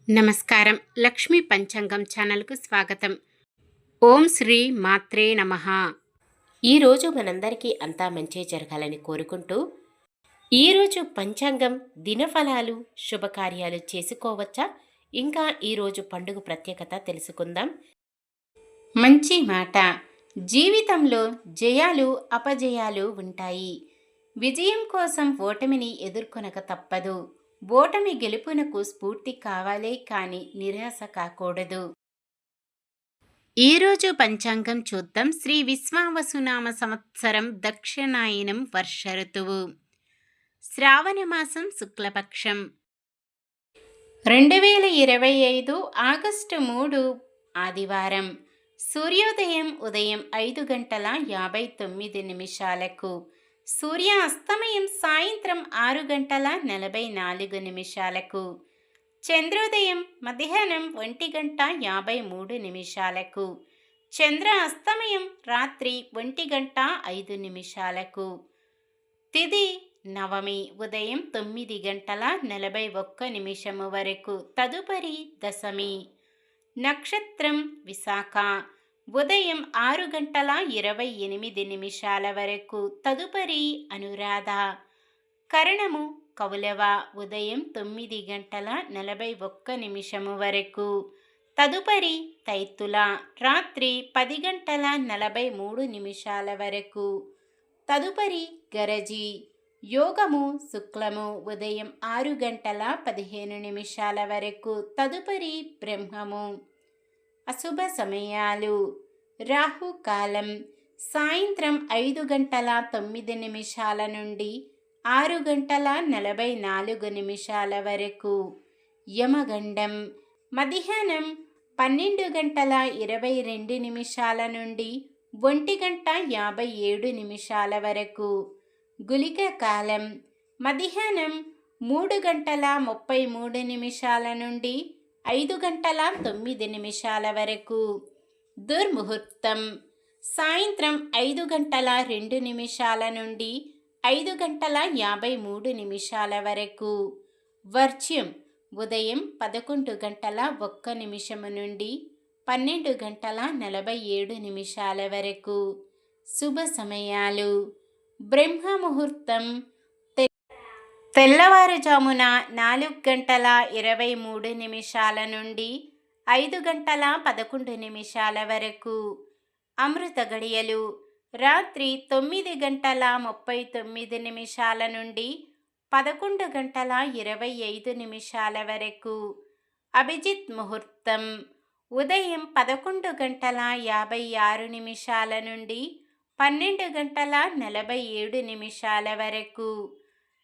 నమస్కారం. లక్ష్మీ పంచాంగం ఛానల్కు స్వాగతం. ఓం శ్రీ మాత్రే నమః. ఈరోజు మనందరికీ అంతా మంచి జరగాలని కోరుకుంటూ, ఈరోజు పంచాంగం దినఫలాలు శుభకార్యాలు చేసుకోవచ్చా, ఇంకా ఈరోజు పండుగ ప్రత్యేకత తెలుసుకుందాం. మంచి మాట. జీవితంలో జయాలు అపజయాలు ఉంటాయి. విజయం కోసం ఓటమిని ఎదుర్కొనక తప్పదు. ఓటమి గెలుపునకు స్ఫూర్తి కావాలే కాని నిరాశ కాకూడదు. ఈరోజు పంచాంగం చూద్దాం. శ్రీ విశ్వావసునామ సంవత్సరం దక్షిణాయనం వర్ష ఋతువు, శ్రావణ మాసం శుక్లపక్షం, 2025 ఆగస్టు 3 ఆదివారం. సూర్యోదయం ఉదయం 5:59, సూర్యాస్తమయం సాయంత్రం 6:44, చంద్రోదయం మధ్యాహ్నం 1:53, చంద్ర అస్తమయం రాత్రి 1:05. తిథి నవమి ఉదయం 9:41 వరకు, తదుపరి దశమి. నక్షత్రం విశాఖ ఉదయం 6:28 వరకు, తదుపరి అనురాధ. కరణము కౌలవ ఉదయం 9:41 వరకు, తదుపరి తైతుల రాత్రి 10:43 వరకు, తదుపరి గరజి. యోగము శుక్లము ఉదయం 6:15 వరకు, తదుపరి బ్రహ్మము. అశుభ సమయాలు: రాహుకాలం సాయంత్రం 5:09 నుండి 6:44 వరకు, యమగండం మధ్యాహ్నం 12:22 నుండి 1:57 వరకు, గుళిక కాలం మధ్యాహ్నం 3:33 నుండి 5:09 వరకు, దుర్ముహూర్తం సాయంత్రం 5:02 నుండి 5:53 వరకు, వర్జ్యం ఉదయం 11:01 నుండి 12:47 వరకు. శుభ సమయాలు: బ్రహ్మ ముహూర్తం తెల్లవారుజామున 4:23 నుండి 5:11 వరకు. అమృత గడియలు రాత్రి 9:39 నుండి 11:25 వరకు. అభిజిత్ ముహూర్తం ఉదయం 11:56 నుండి 12:47 వరకు.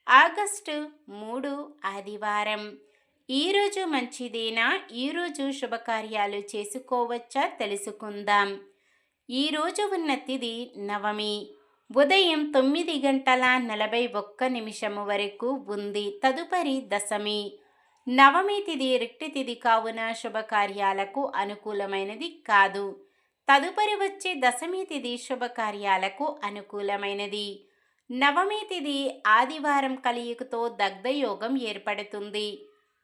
ఆగస్టు 3 ఆదివారం. ఈరోజు మంచిదేనా? ఈరోజు శుభకార్యాలు చేసుకోవచ్చా తెలుసుకుందాం. ఈరోజు ఉన్న తిథి నవమి ఉదయం 9:41 వరకు ఉంది, తదుపరి దశమి. నవమి తిథి రిక్తి తిథి కావున శుభకార్యాలకు అనుకూలమైనది కాదు. తదుపరి వచ్చే దశమి తిథి శుభకార్యాలకు అనుకూలమైనది. నవమి తిథి ఆదివారం కలియుగతో దగ్ధయోగం ఏర్పడుతుంది.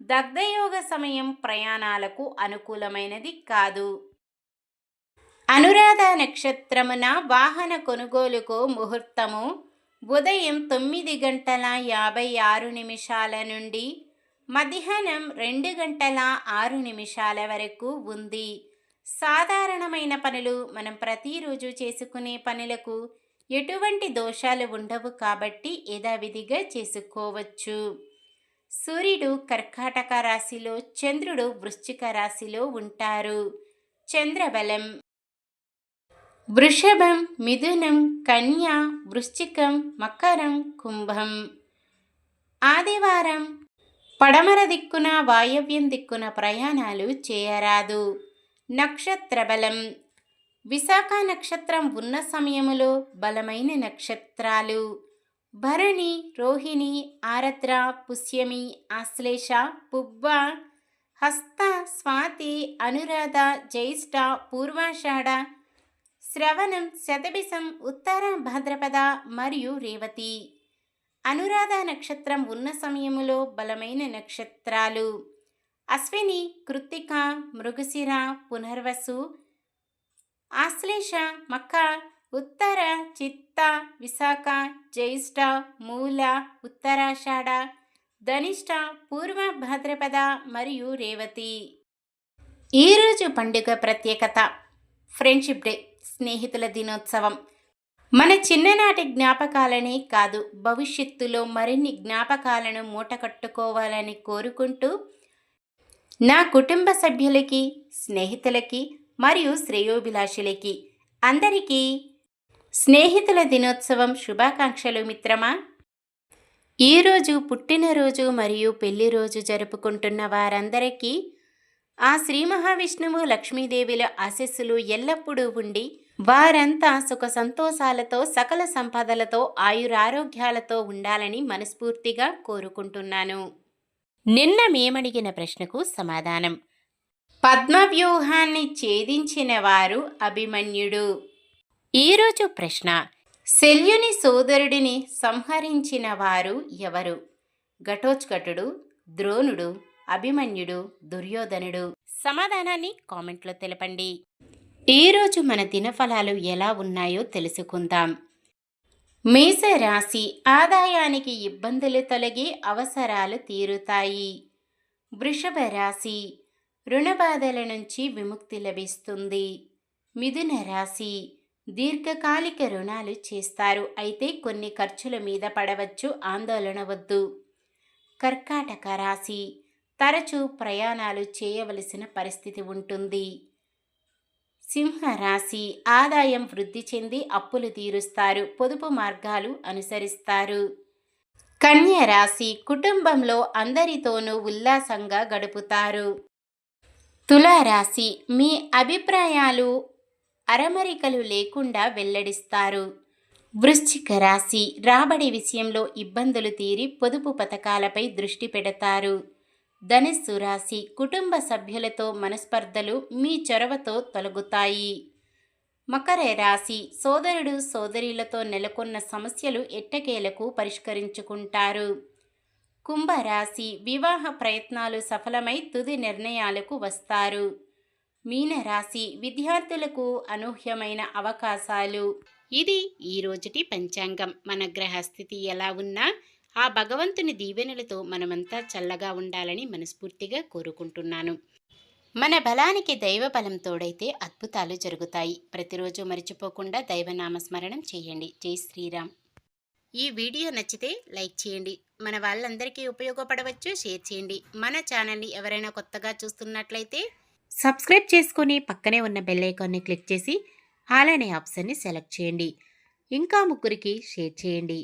దగ్ధయోగ సమయం ప్రయాణాలకు అనుకూలమైనది కాదు. అనురాధ నక్షత్రమున వాహన కొనుగోలుకు ముహూర్తము ఉదయం 9:56 నుండి మధ్యాహ్నం 2:06 వరకు ఉంది. సాధారణమైన పనులు మనం ప్రతిరోజు చేసుకునే పనులకు ఎటువంటి దోషాలు ఉండవు కాబట్టి యథావిధిగా చేసుకోవచ్చు. సూర్యుడు కర్కాటక రాశిలో, చంద్రుడు వృశ్చిక రాశిలో ఉంటారు. చంద్రబలం వృషభం, మిథునం, కన్య, వృశ్చికం, మకరం, కుంభం. ఆదివారం పడమర దిక్కున వాయవ్యం దిక్కున ప్రయాణాలు చేయరాదు. నక్షత్ర బలం విశాఖ నక్షత్రం ఉన్న సమయములో బలమైన నక్షత్రాలు భరణి, రోహిణి, ఆరద్ర, పుష్యమి, ఆశ్లేష, పుబ్బ, హస్త, స్వాతి, అనురాధ, జ్యేష్ఠ, పూర్వాషాఢ, శ్రవణం, శతభిషం, ఉత్తర భాద్రపద మరియు రేవతి. అనురాధ నక్షత్రం ఉన్న సమయములో బలమైన నక్షత్రాలు అశ్విని, కృత్తిక, మృగశిర, పునర్వసు, ఆశ్లేష, మఖ, ఉత్తర, చిత్త, విశాఖ, జ్యేష్ఠ, మూల, ఉత్తరాషాఢ, ధనిష్ట, పూర్వ భాద్రపద మరియు రేవతి. ఈరోజు పండుగ ప్రత్యేకత ఫ్రెండ్షిప్ డే, స్నేహితుల దినోత్సవం. మన చిన్ననాటి జ్ఞాపకాలనే కాదు, భవిష్యత్తులో మరిన్ని జ్ఞాపకాలను మూటకట్టుకోవాలని కోరుకుంటూ నా కుటుంబ సభ్యులకి, స్నేహితులకి మరియు శ్రేయోభిలాషులకి అందరికీ స్నేహితుల దినోత్సవం శుభాకాంక్షలు మిత్రమా. ఈరోజు పుట్టినరోజు మరియు పెళ్లి రోజు జరుపుకుంటున్న వారందరికీ ఆ శ్రీ మహావిష్ణువు, లక్ష్మీదేవిల ఆశీస్సులు ఎల్లప్పుడూ ఉండి వారంతా సుఖ సంతోషాలతో, సకల సంపదలతో, ఆయురారోగ్యాలతో ఉండాలని మనస్ఫూర్తిగా కోరుకుంటున్నాను. నిన్న మేమడిగిన ప్రశ్నకు సమాధానం: పద్మవ్యూహాన్ని ఛేదించిన వారు అభిమన్యుడు. ఈరోజు ప్రశ్న: శల్యుని సోదరుడిని సంహరించిన వారు ఎవరు? ఘటోత్కచుడు, ద్రోణుడు, అభిమన్యుడు, దుర్యోధనుడు. సమాధానాన్ని కామెంట్లో తెలపండి. ఈరోజు మన దినఫలాలు ఎలా ఉన్నాయో తెలుసుకుందాం. మేషరాశి, ఆదాయానికి ఇబ్బందులు తొలగి అవసరాలు తీరుతాయి. వృషభ రాశి, రుణబాధల నుంచి విముక్తి లభిస్తుంది. మిథున రాశి, దీర్ఘకాలిక రుణాలు చేస్తారు, అయితే కొన్ని ఖర్చుల మీద పడవచ్చు, ఆందోళన వద్దు. కర్కాటక రాశి, తరచూ ప్రయాణాలు చేయవలసిన పరిస్థితి ఉంటుంది. సింహరాశి, ఆదాయం వృద్ధి చెంది అప్పులు తీరుస్తారు, పొదుపు మార్గాలు అనుసరిస్తారు. కన్య రాశి, కుటుంబంలో అందరితోనూ ఉల్లాసంగా గడుపుతారు. తులారాశి, మీ అభిప్రాయాలు అరమరికలు లేకుండా వెల్లడిస్తారు. వృశ్చిక రాశి, రాబడి విషయంలో ఇబ్బందులు తీరి పొదుపు పథకాలపై దృష్టి పెడతారు. ధనుస్సు రాశి, కుటుంబ సభ్యులతో మనస్పర్ధలు మీ చొరవతో తొలగుతాయి. మకర రాశి, సోదరుడు సోదరీలతో నెలకొన్న సమస్యలు ఎట్టకేలకు పరిష్కరించుకుంటారు. కుంభరాశి, వివాహ ప్రయత్నాలు సఫలమై తుది నిర్ణయాలకు వస్తారు. మీనరాశి, విద్యార్థులకు అనూహ్యమైన అవకాశాలు. ఇది ఈ రోజుటి పంచాంగం. మన గ్రహస్థితి ఎలా ఉన్నా ఆ భగవంతుని దీవెనలతో మనమంతా చల్లగా ఉండాలని మనస్ఫూర్తిగా కోరుకుంటున్నాను. మన బలానికి దైవ బలం తోడైతే అద్భుతాలు జరుగుతాయి. ప్రతిరోజు మర్చిపోకుండా దైవనామస్మరణం చేయండి. జై శ్రీరామ్. ఈ వీడియో నచ్చితే లైక్ చేయండి. మన వాళ్ళందరికీ ఉపయోగపడవచ్చు, షేర్ చేయండి. మన ఛానల్ని ఎవరైనా కొత్తగా చూస్తున్నట్లయితే సబ్స్క్రైబ్ చేసుకొని పక్కనే ఉన్న బెల్ ఐకాన్ని క్లిక్ చేసి ఆల్ అనే ఆప్షన్ని సెలెక్ట్ చేయండి. ఇంకా ముగ్గురికి షేర్ చేయండి.